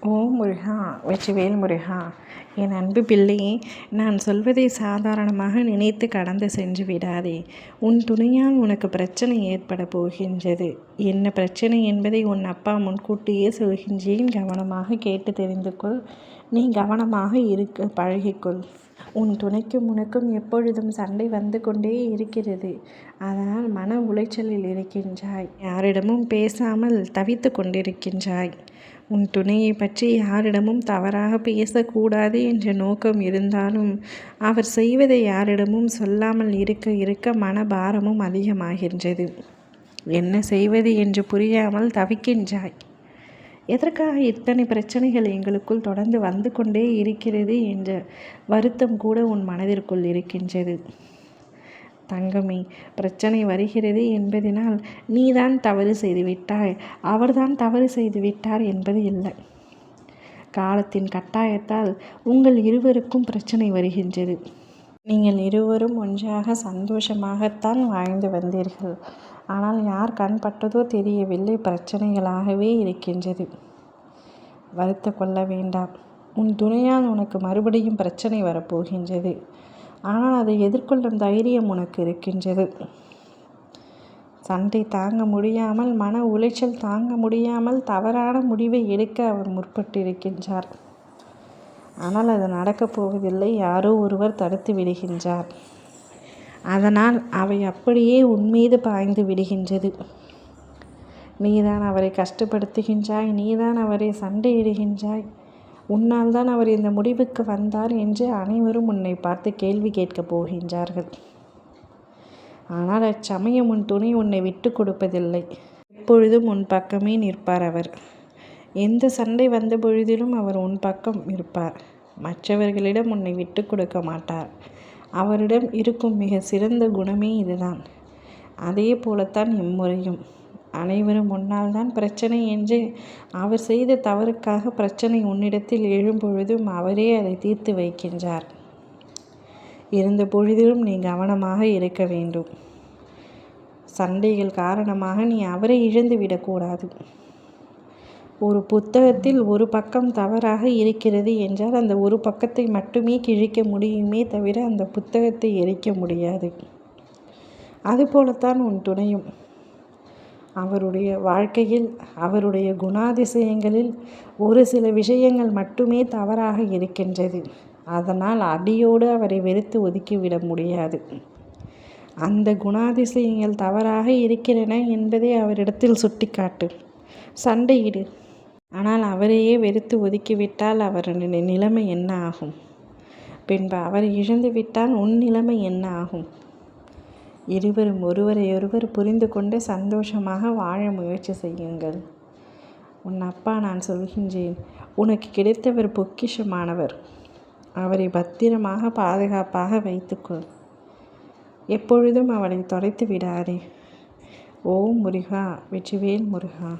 ஓம் முருகா! வெற்றிவேல் முருகா! என் அன்பு பிள்ளையே, நான் சொல்வதை சாதாரணமாக நினைத்து கடந்து சென்று விடாதே. உன் துணையால் உனக்கு பிரச்சனை ஏற்பட போகின்றது. என்ன பிரச்சனை என்பதை உன் அப்பா முன்கூட்டியே சொல்கின்றேன். கவனமாக கேட்டு தெரிந்து கொள். நீ கவனமாக இருக்க பழகிக்கொள். உன் துணைக்கும் உனக்கும் எப்பொழுதும் சண்டை வந்து கொண்டே இருக்கிறது. அதனால் மன உளைச்சலில் இருக்கின்றாய். யாரிடமும் பேசாமல் தவித்து கொண்டிருக்கின்றாய். உன் துணையை பற்றி யாரிடமும் தவறாக பேசக்கூடாது என்ற நோக்கம் இருந்தாலும் அவர் செய்வதை யாரிடமும் சொல்லாமல் இருக்க இருக்க மனபாரமும் அதிகமாகின்றது. என்ன செய்வது என்று புரியாமல் தவிக்கின்றாய். எதற்காக இத்தனை பிரச்சனைகள் எங்களுக்குள் தொடர்ந்து வந்து கொண்டே இருக்கிறது என்ற வருத்தம் கூட உன் மனதிற்குள் இருக்கின்றது. தங்கமே, பிரச்சனை வருகிறது என்பதனால் நீதான் தவறு செய்துவிட்டாய், அவர்தான் தவறு செய்துவிட்டார் என்பது இல்லை. காலத்தின் கட்டாயத்தால் உங்கள் இருவருக்கும் பிரச்சனை வருகின்றது. நீங்கள் இருவரும் ஒன்றாக சந்தோஷமாகத்தான் வாழ்ந்து வந்தீர்கள். ஆனால் யார் கண்பட்டதோ தெரியவில்லை, பிரச்சனைகளாகவே இருக்கின்றது. வருத்த கொள்ள வேண்டாம். உன் துணையால் உனக்கு மறுபடியும் பிரச்சனை வரப்போகின்றது. ஆனால் அதை எதிர்கொள்ளும் தைரியம் உனக்கு இருக்கின்றது. சண்டை தாங்க முடியாமல், மன உளைச்சல் தாங்க முடியாமல் தவறான முடிவை எடுக்க அவர் முற்பட்டிருக்கின்றார். ஆனால் அது நடக்கப் போவதில்லை. யாரோ ஒருவர் தடுத்து விடுகின்றார். அதனால் அவை அப்படியே உன்மீது பாய்ந்து விடுகின்றது. நீதான் அவரை கஷ்டப்படுத்துகின்றாய், நீதான் அவரை சண்டையிடுகின்றாய். உன்னால் தான் அவர் இந்த முடிவுக்கு வந்தார் என்று அனைவரும் உன்னை பார்த்து கேள்வி கேட்கப் போகின்றார்கள். ஆனால் அச்சமயம் உன் துணை உன்னை விட்டு கொடுப்பதில்லை. எப்பொழுதும் உன் பக்கமே நிற்பார் அவர். எந்த சண்டை வந்த பொழுதிலும் அவர் உன் பக்கம் இருப்பார். மற்றவர்களிடம் உன்னை விட்டு கொடுக்க மாட்டார். அவரிடம் இருக்கும் மிக சிறந்த குணமே இதுதான். அதே போலத்தான் இம்முறையும் அனைவரும் உன்னால் தான் பிரச்சனை என்று அவர் செய்த தவறுக்காக பிரச்சனை உன்னிடத்தில் எழும்பொழுதும் அவரே அதை தீர்த்து வைக்கின்றார். இருந்த பொழுதிலும் நீ கவனமாக இருக்க வேண்டும். சண்டைகள் காரணமாக நீ அவரை இழந்து விடக்கூடாது. ஒரு புத்தகத்தில் ஒரு பக்கம் தவறாக இருக்கிறது என்றால் அந்த ஒரு பக்கத்தை மட்டுமே கிழிக்க முடியுமே தவிர அந்த புத்தகத்தை எரிக்க முடியாது. அதுபோலத்தான் உன் துணையும். அவருடைய வாழ்க்கையில், அவருடைய குணாதிசயங்களில் ஒரு சில விஷயங்கள் மட்டுமே தவறாக இருக்கின்றது. அதனால் அடியோடு அவரை வெறுத்து ஒதுக்கிவிட முடியாது. அந்த குணாதிசயங்கள் தவறாக இருக்கிறன என்பதை அவரிடத்தில் சுட்டிக்காட்டு. சண்டையிடு. ஆனால் அவரையே வெறுத்து ஒதுக்கிவிட்டால் அவருடைய நிலைமை என்ன ஆகும்? பின்பு அவரை இழந்து விட்டால் உன் நிலைமை என்ன ஆகும்? இருவரும் ஒருவரையொருவர் புரிந்து கொண்டு சந்தோஷமாக வாழ முயற்சி செய்யுங்கள். உன் அப்பா நான் சொல்கின்றேன், உனக்கு கிடைத்தவர் பொக்கிஷமானவர். அவரை பத்திரமாக பாதுகாப்பாக வைத்துக்கொள். எப்பொழுதும் அவளை தொலைத்து விடாதே. ஓம் முருகா! வெற்றிவேல் முருகா!